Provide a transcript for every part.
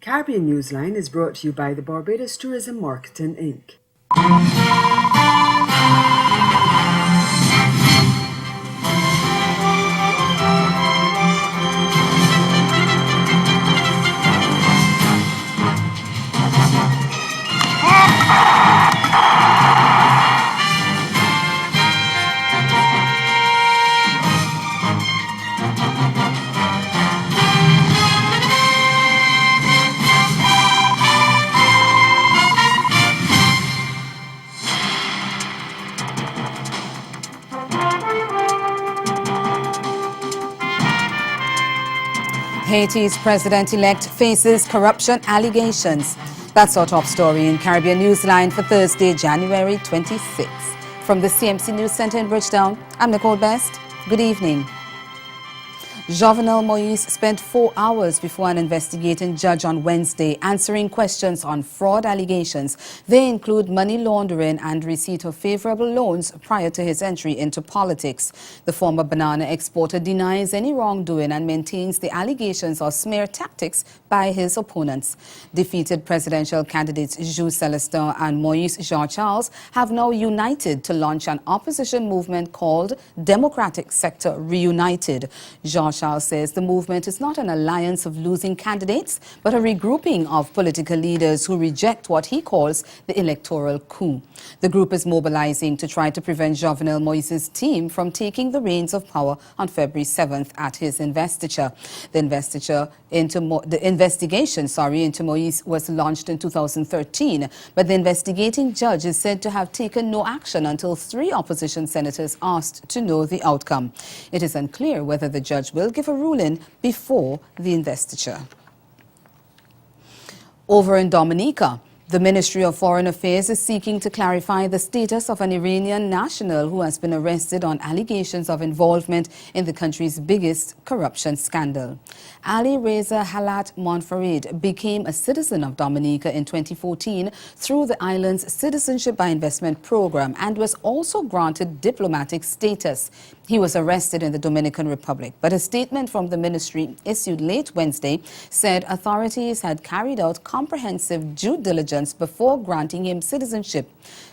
Caribbean Newsline is brought to you by the Barbados Tourism Marketing Inc. Haiti's president-elect faces corruption allegations. That's our top story in Caribbean Newsline for Thursday, January 26. From the CMC News Center in Bridgetown, I'm Nicole Best. Good evening. Jovenel Moise spent 4 hours before an investigating judge on Wednesday answering questions on fraud allegations. They include money laundering and receipt of favorable loans prior to his entry into politics. The former banana exporter denies any wrongdoing and maintains the allegations are smear tactics by his opponents. Defeated presidential candidates Jules Celestin and Moise Jean-Charles have now united to launch an opposition movement called Democratic Sector Reunited. Jean-Charles says the movement is not an alliance of losing candidates, but a regrouping of political leaders who reject what he calls the electoral coup. The group is mobilizing to try to prevent Jovenel Moise's team from taking the reins of power on February 7th at his investiture. The investigation into Moise was launched in 2013, but the investigating judge is said to have taken no action until 3 opposition senators asked to know the outcome. It is unclear whether the judge will give a ruling before the investiture. Over in Dominica, the Ministry of Foreign Affairs is seeking to clarify the status of an Iranian national who has been arrested on allegations of involvement in the country's biggest corruption scandal. Ali Reza Halat Monfarid became a citizen of Dominica in 2014 through the island's Citizenship by Investment program and was also granted diplomatic status. He was arrested in the Dominican Republic, but a statement from the ministry issued late Wednesday said authorities had carried out comprehensive due diligence before granting him citizenship.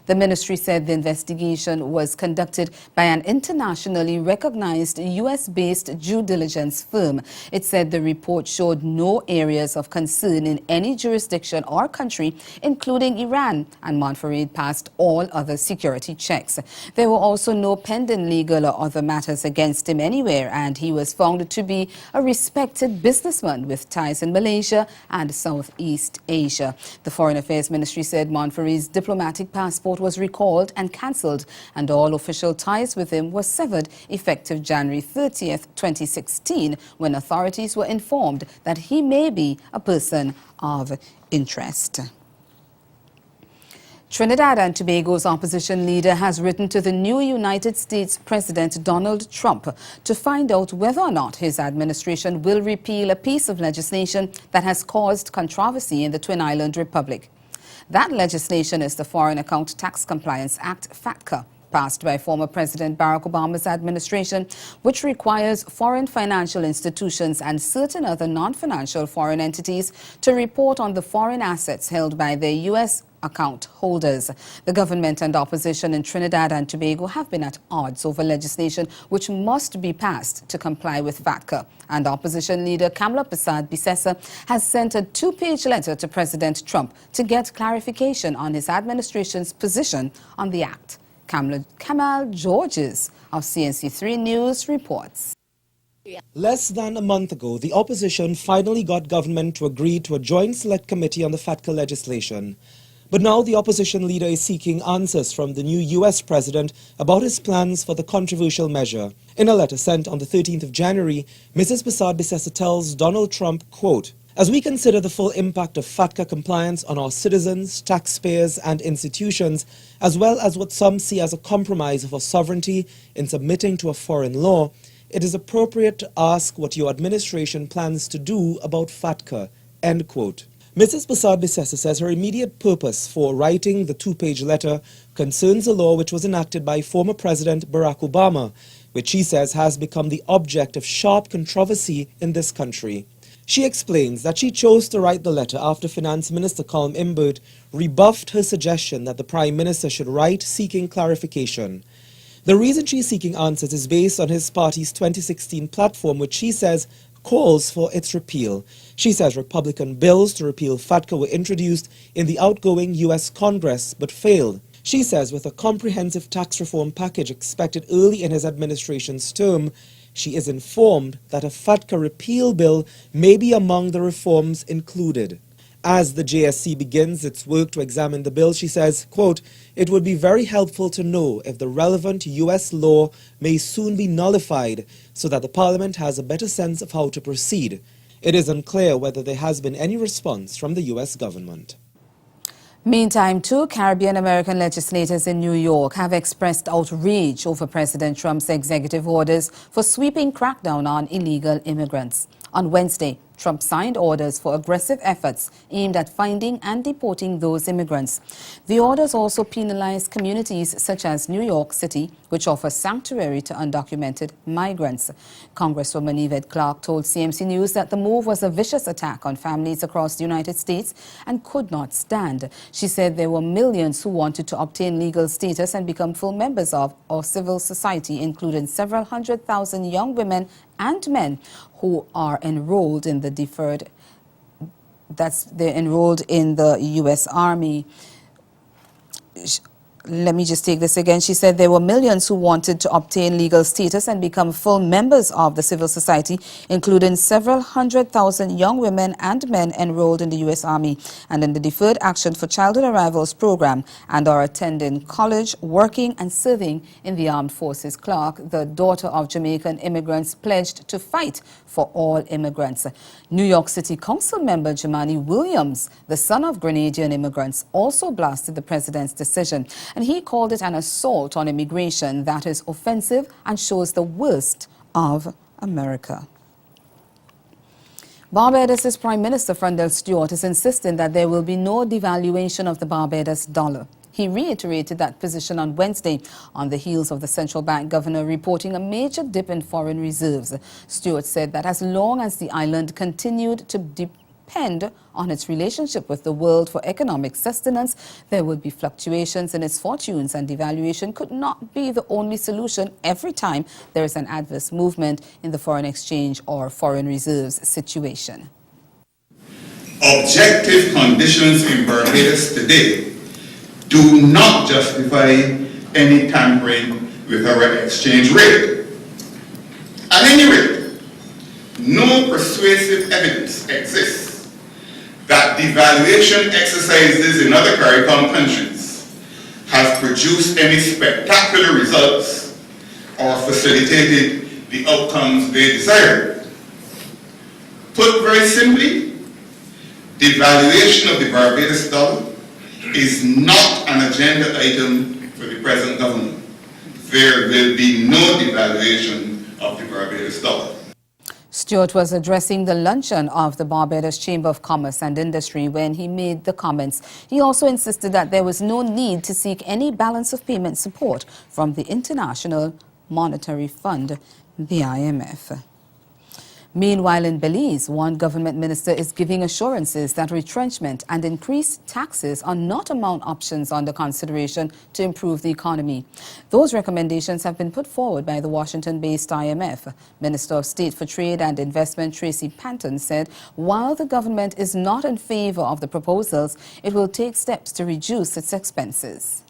The ministry said the investigation was conducted by an internationally recognized U.S.-based due diligence firm. It said the report showed no areas of concern in any jurisdiction or country, including Iran, and Monfarid passed all other security checks. There were also no pending legal or other matters against him anywhere, and he was found to be a respected businessman with ties in Malaysia and Southeast Asia. The Foreign Affairs Ministry said Monfarid's diplomatic passport was recalled and cancelled, and all official ties with him were severed effective January 30th, 2016, when authorities were informed that he may be a person of interest. Trinidad and Tobago's opposition leader has written to the new United States President Donald Trump to find out whether or not his administration will repeal a piece of legislation that has caused controversy in the Twin Island Republic. That legislation is the Foreign Account Tax Compliance Act, FATCA, passed by former President Barack Obama's administration, which requires foreign financial institutions and certain other non-financial foreign entities to report on the foreign assets held by their U.S. account holders. The government and opposition in Trinidad and Tobago have been at odds over legislation which must be passed to comply with FATCA. And opposition leader Kamala Persad-Bissessar has sent a 2-page letter to President Trump to get clarification on his administration's position on the act. Kamal Georges of CNC3 News reports. Less than a month ago, the opposition finally got government to agree to a joint select committee on the FATCA legislation. But now the opposition leader is seeking answers from the new U.S. president about his plans for the controversial measure. In a letter sent on the 13th of January, Mrs. Persad-Bissessar tells Donald Trump, quote, "As we consider the full impact of FATCA compliance on our citizens, taxpayers and institutions, as well as what some see as a compromise of our sovereignty in submitting to a foreign law, it is appropriate to ask what your administration plans to do about FATCA." End quote. Mrs. Persad-Bissessar says her immediate purpose for writing the 2-page letter concerns a law which was enacted by former President Barack Obama, which she says has become the object of sharp controversy in this country. She explains that she chose to write the letter after Finance Minister Colm Imbert rebuffed her suggestion that the Prime Minister should write seeking clarification. The reason she's seeking answers is based on his party's 2016 platform, which she says calls for its repeal. She says Republican bills to repeal FATCA were introduced in the outgoing U.S. Congress but failed. She says with a comprehensive tax reform package expected early in his administration's term, she is informed that a FATCA repeal bill may be among the reforms included. As the JSC begins its work to examine the bill, she says, quote, "It would be very helpful to know if the relevant U.S. law may soon be nullified so that the Parliament has a better sense of how to proceed. It is unclear whether there has been any response from the U.S. government." Meantime, two Caribbean American legislators in New York have expressed outrage over President Trump's executive orders for sweeping crackdown on illegal immigrants. On Wednesday, Trump signed orders for aggressive efforts aimed at finding and deporting those immigrants. The orders also penalize communities such as New York City, which offers sanctuary to undocumented migrants. Congresswoman Yvette Clarke told CMC News that the move was a vicious attack on families across the United States and could not stand. She said there were millions who wanted to obtain legal status and become full members of our civil society, including several 100,000 young women and men who are enrolled in the they're enrolled in the U.S. Army. Let me just take this again. She said there were millions who wanted to obtain legal status and become full members of the civil society, including several 100,000 young women and men enrolled in the U.S. Army and in the Deferred Action for Childhood Arrivals program and are attending college, working and serving in the armed forces. Clarke, the daughter of Jamaican immigrants, pledged to fight for all immigrants. New York City Council member Jamani Williams, the son of Grenadian immigrants, also blasted the president's decision, and he called it an assault on immigration that is offensive and shows the worst of America. Barbados' Prime Minister Frondell Stewart is insisting that there will be no devaluation of the Barbados dollar. He reiterated that position on Wednesday on the heels of the central bank governor reporting a major dip in foreign reserves. Stewart said that as long as the island continued to depend on its relationship with the world for economic sustenance, there would be fluctuations in its fortunes, and devaluation could not be the only solution every time there is an adverse movement in the foreign exchange or foreign reserves situation. Objective conditions in Barbados today do not justify any tampering with our exchange rate. At any rate, no persuasive evidence exists that devaluation exercises in other CARICOM countries have produced any spectacular results or facilitated the outcomes they desired. Put very simply, devaluation of the Barbados dollar is not an agenda item for the present government. There will be no devaluation of the Barbados dollar. Stewart was addressing the luncheon of the Barbados Chamber of Commerce and Industry when he made the comments. He also insisted that there was no need to seek any balance of payment support from the International Monetary Fund, the IMF. Meanwhile, in Belize, one government minister is giving assurances that retrenchment and increased taxes are not among options under consideration to improve the economy. Those recommendations have been put forward by the Washington-based IMF. Minister of State for Trade and Investment Tracy Panton said while the government is not in favor of the proposals, it will take steps to reduce its expenses.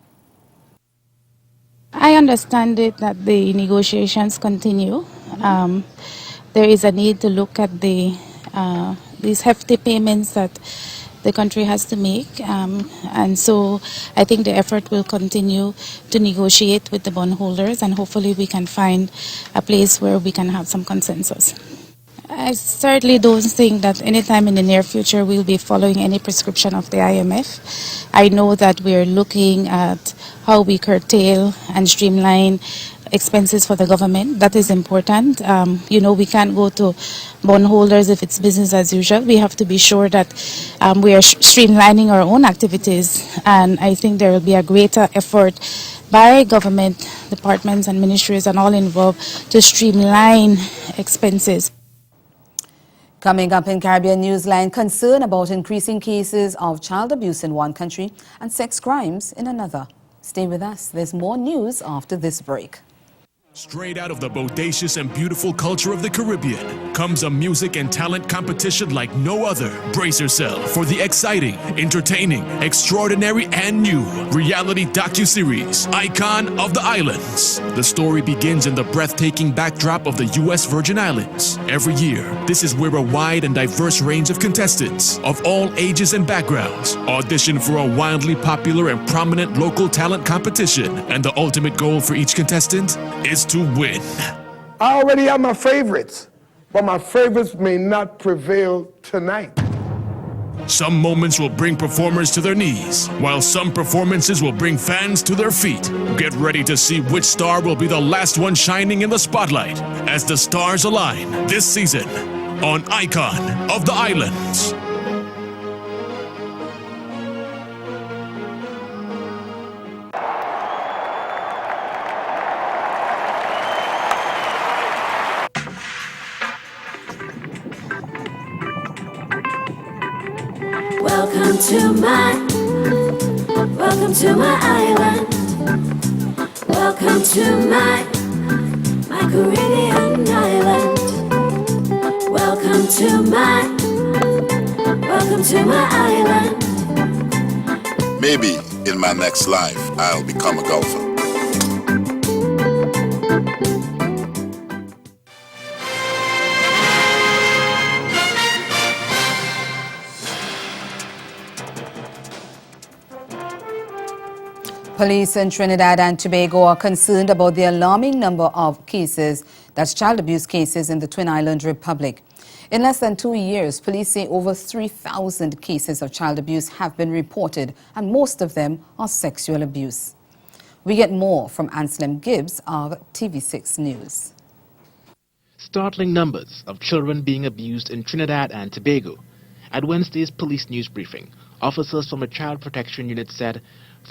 I understand it that the negotiations continue. There is a need to look at these hefty payments that the country has to make, and so I think the effort will continue to negotiate with the bondholders, and hopefully we can find a place where we can have some consensus. I certainly don't think that anytime in the near future we'll be following any prescription of the IMF. I know that we're looking at how we curtail and streamline expenses for the government. That is important. We can't go to bondholders if it's business as usual. We have to be sure that we are streamlining our own activities, and I think there will be a greater effort by government departments and ministries and all involved to streamline expenses. Coming up in Caribbean Newsline, concern about increasing cases of child abuse in one country and sex crimes in another. Stay with us. There's more news after this break. Straight out of the bodacious and beautiful culture of the Caribbean comes a music and talent competition like no other. Brace yourself for the exciting, entertaining, extraordinary, and new reality docuseries, Icon of the Islands. The story begins in the breathtaking backdrop of the U.S. Virgin Islands. Every year, this is where a wide and diverse range of contestants of all ages and backgrounds audition for a wildly popular and prominent local talent competition. And the ultimate goal for each contestant is to win. I already have my favorites, but my favorites may not prevail tonight. Some moments will bring performers to their knees, while some performances will bring fans to their feet. Get ready to see which star will be the last one shining in the spotlight as the stars align this season on Icon of the Islands. Welcome to my island. Welcome to my Caribbean island. Welcome to my island. Maybe in my next life, I'll become a golfer. Police in Trinidad and Tobago are concerned about the alarming number of cases, that's child abuse cases, in the Twin Island Republic. In less than 2 years, police say over 3,000 cases of child abuse have been reported, and most of them are sexual abuse. We get more from Anselm Gibbs of TV6 News. Startling numbers of children being abused in Trinidad and Tobago. At Wednesday's police news briefing, officers from a child protection unit said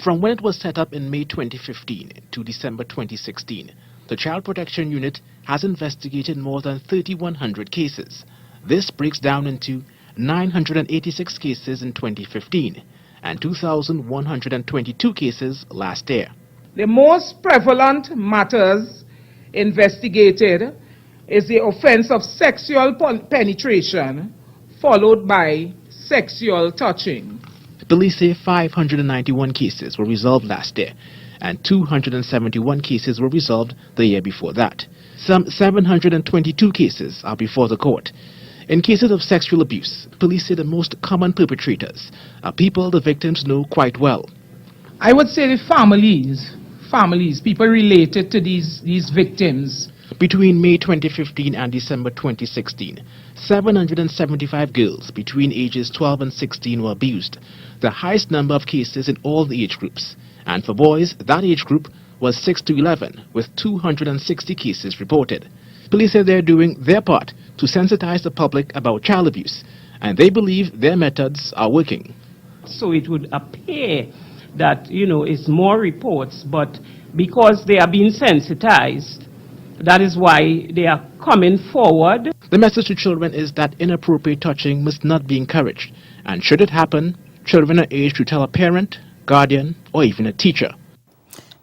from when it was set up in May 2015 to December 2016, the Child Protection Unit has investigated more than 3,100 cases. This breaks down into 986 cases in 2015 and 2,122 cases last year. The most prevalent matters investigated is the offense of sexual penetration, followed by sexual touching. Police say 591 cases were resolved last year, and 271 cases were resolved the year before that. Some 722 cases are before the court. In cases of sexual abuse, police say the most common perpetrators are people the victims know quite well. I would say the families, people related to these victims. Between May 2015 and December 2016, 775 girls between ages 12 and 16 were abused, the highest number of cases in all the age groups. And for boys, that age group was 6 to 11, with 260 cases reported. Police say they're doing their part to sensitize the public about child abuse, and they believe their methods are working. So it would appear that, it's more reports, but because they are being sensitized, that is why they are coming forward. The message to children is that inappropriate touching must not be encouraged, and should it happen, children are aged to tell a parent, guardian, or even a teacher.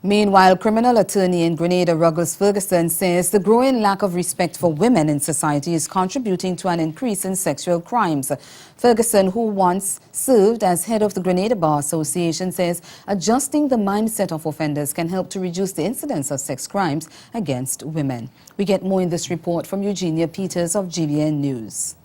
Meanwhile, criminal attorney in Grenada, Ruggles Ferguson, says the growing lack of respect for women in society is contributing to an increase in sexual crimes. Ferguson, who once served as head of the Grenada Bar Association, says adjusting the mindset of offenders can help to reduce the incidence of sex crimes against women. We get more in this report from Eugenia Peters of GBN News.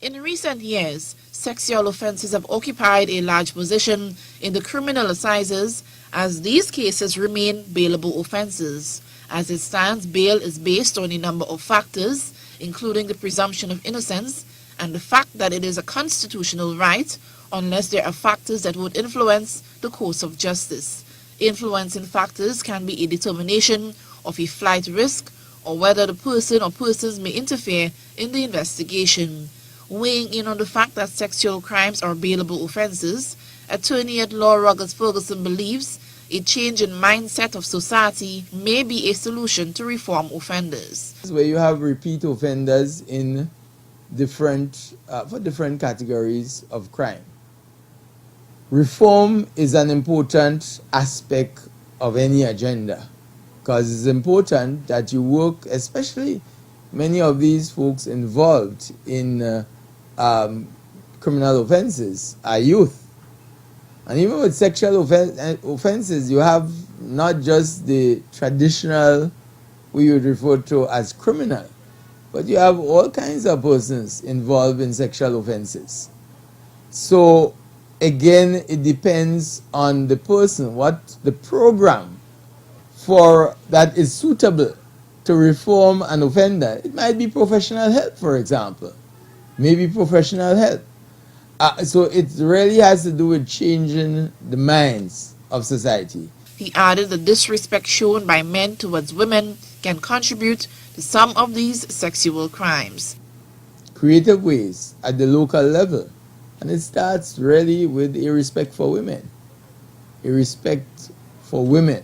In recent years, sexual offences have occupied a large position in the criminal assizes as these cases remain bailable offences. As it stands, bail is based on a number of factors, including the presumption of innocence and the fact that it is a constitutional right unless there are factors that would influence the course of justice. Influencing factors can be a determination of a flight risk or whether the person or persons may interfere in the investigation. Weighing in on the fact that sexual crimes are bailable offences, attorney at law Ruggles Ferguson believes a change in mindset of society may be a solution to reform offenders. Where you have repeat offenders in different for different categories of crime. Reform is an important aspect of any agenda because it's important that you work, especially many of these folks involved in criminal offenses are youth. And even with sexual offenses, you have not just the traditional, we would refer to as criminal, but you have all kinds of persons involved in sexual offenses. So again, it depends on the person, what the program for that is suitable to reform an offender. It might be professional help, for example, maybe professional help. So it really has to do with changing the minds of society. He added the disrespect shown by men towards women can contribute to some of these sexual crimes. Creative ways at the local level. And it starts really with a respect for women. A respect for women.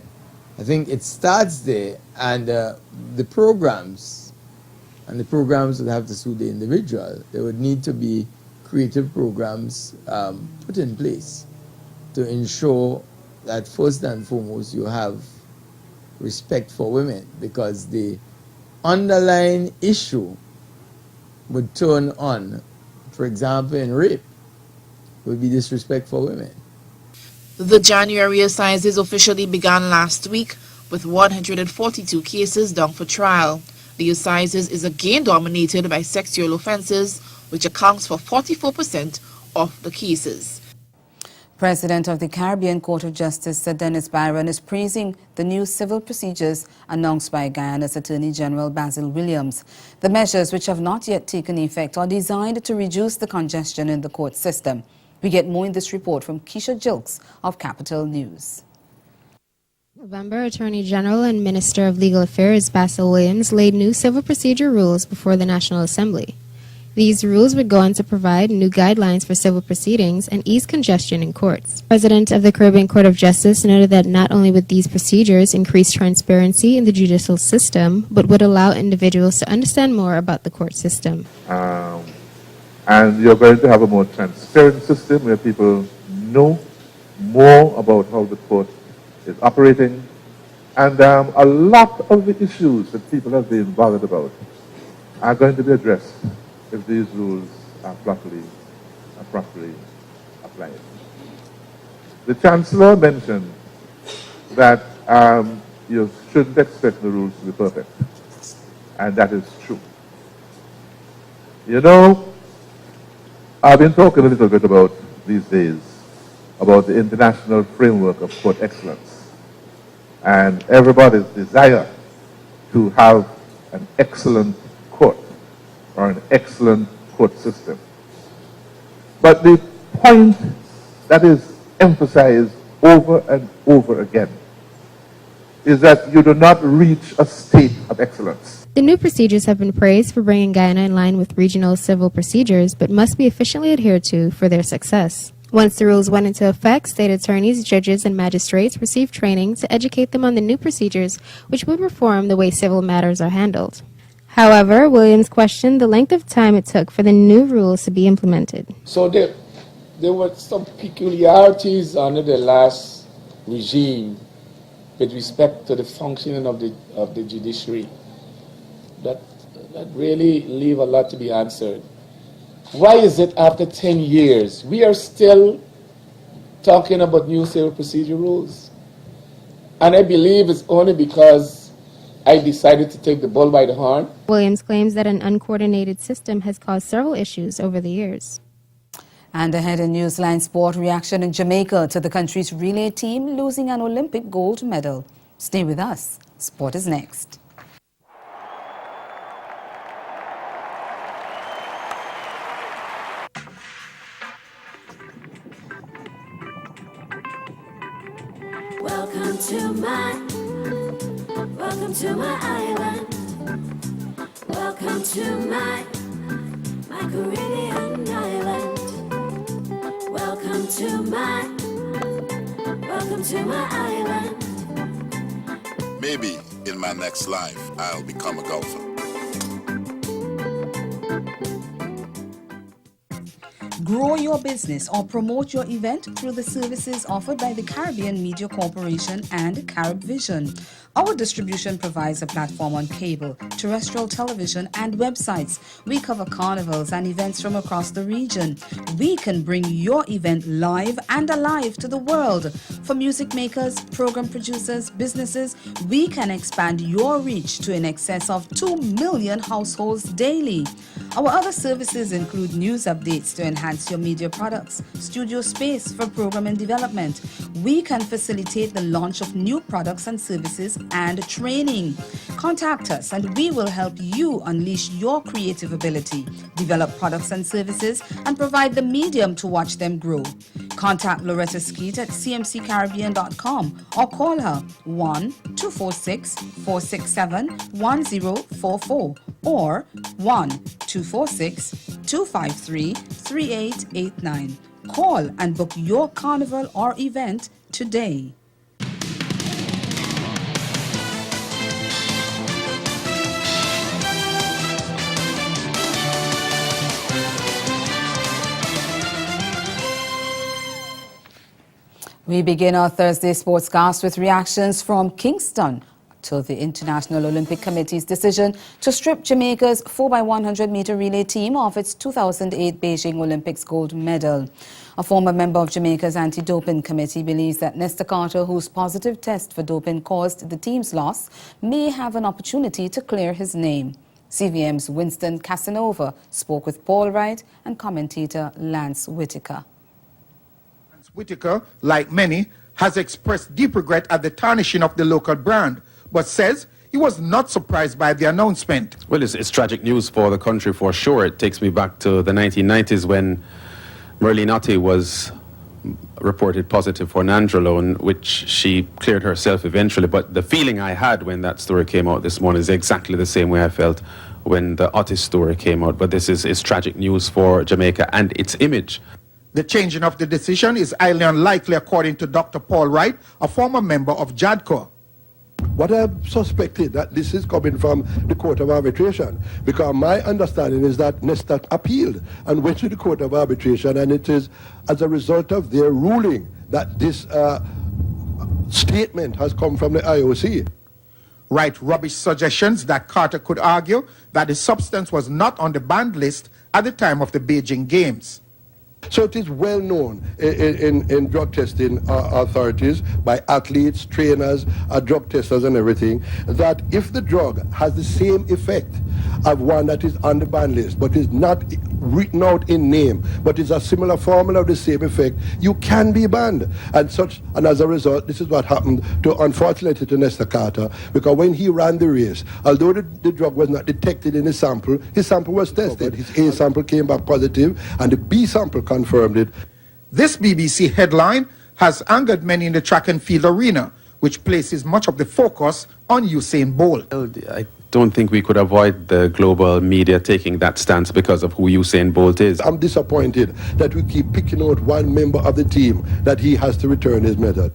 I think it starts there, and the programs would have to suit the individual. There would need to be creative programs put in place to ensure that first and foremost you have respect for women, because the underlying issue would turn on, for example, in rape, would be disrespect for women. The January assizes officially began last week with 142 cases down for trial. The assizes is again dominated by sexual offences, which accounts for 44% of the cases. President of the Caribbean Court of Justice, Sir Dennis Byron, is praising the new civil procedures announced by Guyana's Attorney General Basil Williams. The measures, which have not yet taken effect, are designed to reduce the congestion in the court system. We get more in this report from Keisha Jilks of Capital News. November, Attorney General and Minister of Legal Affairs Basil Williams laid new civil procedure rules before the National Assembly. These rules would go on to provide new guidelines for civil proceedings and ease congestion in courts. President of the Caribbean Court of Justice noted that not only would these procedures increase transparency in the judicial system, but would allow individuals to understand more about the court system. And you're going to have a more transparent system where people know more about how the court is operating. And a lot of the issues that people have been bothered about are going to be addressed if these rules are properly applied. The Chancellor mentioned that you shouldn't expect the rules to be perfect, and that is true. You know, I've been talking a little bit about these days about the international framework of court excellence and everybody's desire to have an excellent court or an excellent court system. But the point that is emphasized over and over again is that you do not reach a state of excellence. The new procedures have been praised for bringing Guyana in line with regional civil procedures, but must be efficiently adhered to for their success. Once the rules went into effect, state attorneys, judges, and magistrates received training to educate them on the new procedures, which would reform the way civil matters are handled. However, Williams questioned the length of time it took for the new rules to be implemented. So there were some peculiarities under the last regime with respect to the functioning of the judiciary that really leave a lot to be answered. Why is it after 10 years we are still talking about new civil procedure rules? And I believe it's only because I decided to take the bull by the horn. Williams claims that an uncoordinated system has caused several issues over the years. And ahead in Newsline Sport, reaction in Jamaica to the country's relay team losing an Olympic gold medal. Stay with us. Sport is next. Welcome to my island. Welcome to my Caribbean island. Welcome to my Welcome to my island. Maybe in my next life, I'll become a golfer. Grow your business or promote your event through the services offered by the Caribbean Media Corporation and CaribVision. Our distribution provides a platform on cable, terrestrial television, and websites. We cover carnivals and events from across the region. We can bring your event live and alive to the world. For music makers, program producers, businesses, we can expand your reach to in excess of 2 million households daily. Our other services include news updates to enhance your media products, studio space for program and development. We can facilitate the launch of new products and services and training. Contact us and we will help you unleash your creative ability, develop products and services, and provide the medium to watch them grow. Contact Loretta Skeet at cmccaribbean.com or call her 1-246-467-1044 or 1-246-253-3889. Call and book your carnival or event today. We begin our Thursday sportscast with reactions from Kingston to the International Olympic Committee's decision to strip Jamaica's 4x100 meter relay team of its 2008 Beijing Olympics gold medal. A former member of Jamaica's anti-doping committee believes that Nesta Carter, whose positive test for doping caused the team's loss, may have an opportunity to clear his name. CVM's Winston Casanova spoke with Paul Wright and commentator Lance Whitaker. Whitaker, like many, has expressed deep regret at the tarnishing of the local brand, but says he was not surprised by the announcement. Well, it's tragic news for the country for sure. It takes me back to the 1990s when Merlene Ottey was reported positive for nandrolone, which she cleared herself eventually. But the feeling I had when that story came out this morning is exactly the same way I felt when the Ottey story came out. But this is tragic news for Jamaica and its image. The changing of the decision is highly unlikely, according to Dr. Paul Wright, a former member of JADCO. What I suspected that this is coming from the Court of Arbitration, because my understanding is that Nesta appealed and went to the Court of Arbitration, and it is as a result of their ruling that this statement has come from the IOC. Wright rubbish suggestions that Carter could argue that the substance was not on the banned list at the time of the Beijing Games. So it is well known in drug testing authorities by athletes, trainers, drug testers and everything, that if the drug has the same effect of one that is on the ban list but is not written out in name but is a similar formula of the same effect, you can be banned. And as a result, this is what happened to, unfortunately, to Nesta Carter, because when he ran the race, although the drug was not detected in his sample was tested. His A sample came back positive and the B sample confirmed it. This BBC headline has angered many in the track and field arena, which places much of the focus on Usain Bolt. I don't think we could avoid the global media taking that stance because of who Usain Bolt is. I'm disappointed that we keep picking out one member of the team that he has to return his medal.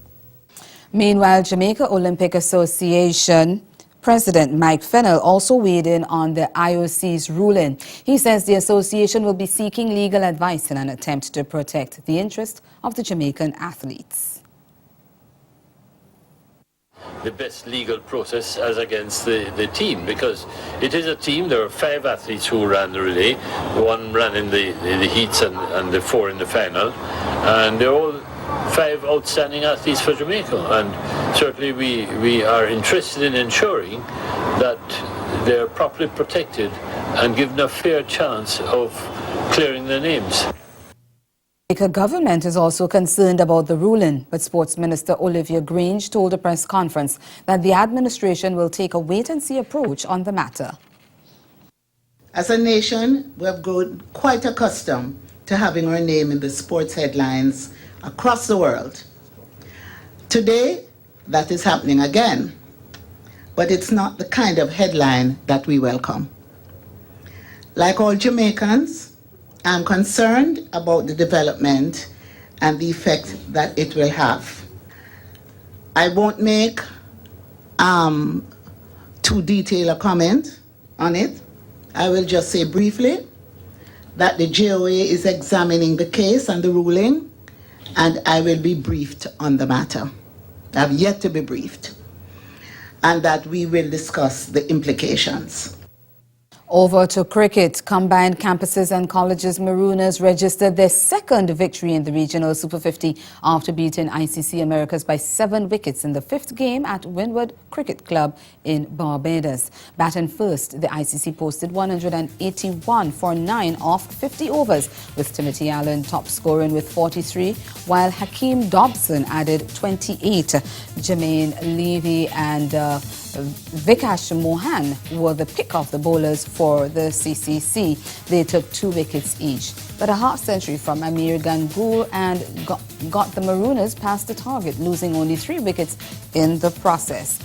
Meanwhile, Jamaica Olympic Association President Mike Fennell also weighed in on the IOC's ruling. He says the association will be seeking legal advice in an attempt to protect the interest of the Jamaican athletes. The best legal process as against the team, because it is a team. There are 5 athletes who ran the relay. 1 ran in the heats and the 4 in the final, and they're all 5 outstanding athletes for Jamaica, and certainly we are interested in ensuring that they're properly protected and given a fair chance of clearing their names. The Jamaica government is also concerned about the ruling, but Sports Minister Olivia Grange told a press conference that the administration will take a wait-and-see approach on the matter. As a nation, we have grown quite accustomed to having our name in the sports headlines across the world. Today, that is happening again, but it's not the kind of headline that we welcome. Like all Jamaicans, I'm concerned about the development and the effect that it will have. I won't make too detailed a comment on it. I will just say briefly that the JOA is examining the case and the ruling, and I will be briefed on the matter. I have yet to be briefed, and that we will discuss the implications. Over to cricket. Combined campuses and colleges Marooners registered their second victory in the regional Super 50 after beating ICC Americas by 7 wickets in the 5th game at Windward Cricket Club in Barbados. Batting first, the ICC posted 181 for 9 off 50 overs, with Timothy Allen top scoring with 43, while Hakeem Dobson added 28. Jermaine Levy and Vikash Mohan were the pick of the bowlers for the CCC. They took 2 wickets each. But a half-century from Amir Gangoor and got the Marooners past the target, losing only 3 wickets in the process.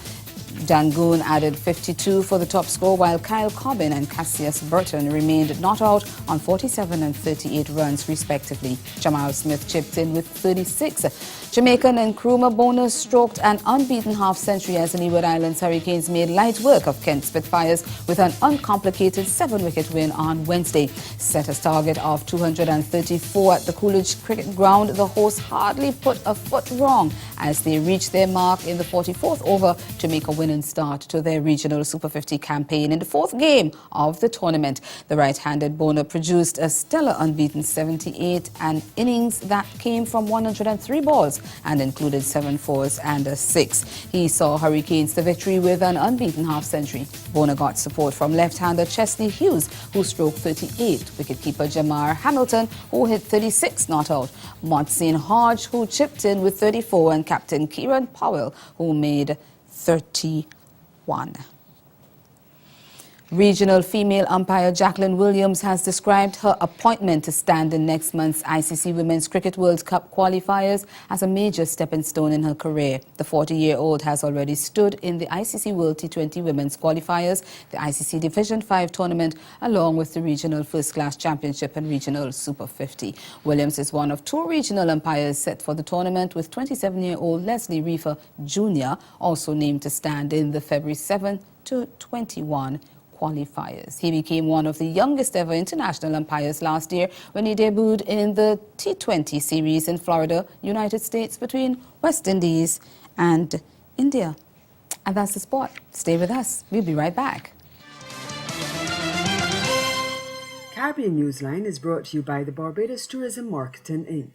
Dangoon added 52 for the top score, while Kyle Cobbin and Cassius Burton remained not out on 47 and 38 runs respectively. Jamal Smith chipped in with 36. Jamaican Nkrumah Bonner stroked an unbeaten half-century as the Leeward Islands Hurricanes made light work of Kent Spitfires with an uncomplicated 7-wicket win on Wednesday. Set a target of 234 at the Coolidge Cricket Ground, the hosts hardly put a foot wrong as they reached their mark in the 44th over to make a winning start to their regional Super 50 campaign in the 4th game of the tournament. The right-handed Bonner produced a stellar unbeaten 78, an innings that came from 103 balls and included 7 fours and a 6. He saw Hurricanes the victory with an unbeaten half-century. Bonner got support from left-hander Chesley Hughes, who stroked 38, wicketkeeper Jamar Hamilton, who hit 36 not out, Mohsin Hodge, who chipped in with 34, and captain Kieran Powell, who made 31. Regional female umpire Jacqueline Williams has described her appointment to stand in next month's ICC Women's Cricket World Cup qualifiers as a major stepping stone in her career. The 40-year-old has already stood in the ICC World T20 Women's qualifiers, the ICC Division 5 tournament, along with the Regional First Class Championship and Regional Super 50. Williams is one of 2 regional umpires set for the tournament, with 27-year-old Leslie Reefer Jr. also named to stand in the February 7 to 21 qualifiers. He became one of the youngest ever international umpires last year when he debuted in the T20 series in Florida, United States, between West Indies and India. And that's the sport. Stay with us. We'll be right back. Caribbean Newsline is brought to you by the Barbados Tourism Marketing Inc.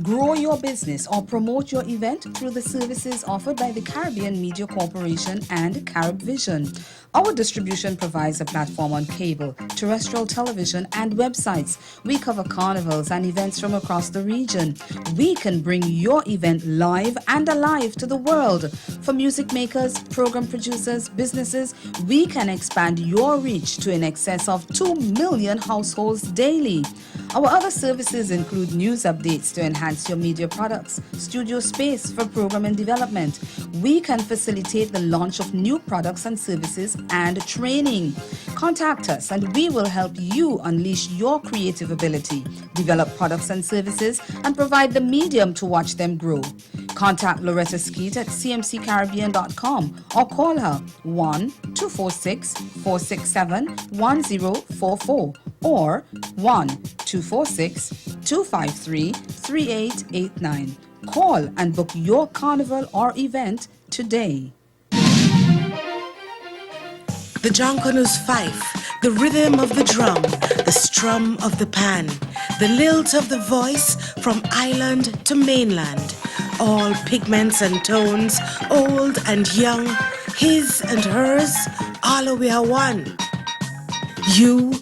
Grow your business or promote your event through the services offered by the Caribbean Media Corporation and Carib Vision. Our distribution provides a platform on cable, terrestrial television, and websites. We cover carnivals and events from across the region. We can bring your event live and alive to the world. For music makers, program producers, businesses, we can expand your reach to in excess of 2 million households daily. Our other services include news updates to enhance your media products, studio space for program and development. We can facilitate the launch of new products and services and training. Contact us and we will help you unleash your creative ability, develop products and services, and provide the medium to watch them grow. Contact Loretta Skeet at cmccaribbean.com or call her 1-246-467-1044 or 1-246-253-3889. Call and book your carnival or event today. The Jonkonu's fife, the rhythm of the drum, the strum of the pan, the lilt of the voice from island to mainland. All pigments and tones, old and young, his and hers, all we are one. You,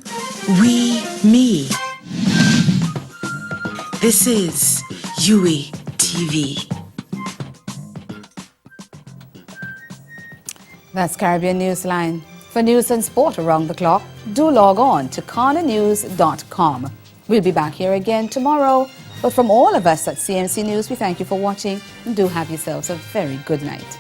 we, me. This is UE TV. That's Caribbean Newsline. For news and sport around the clock, do log on to CarnaNews.com. We'll be back here again tomorrow. But from all of us at CMC News, we thank you for watching and do have yourselves a very good night.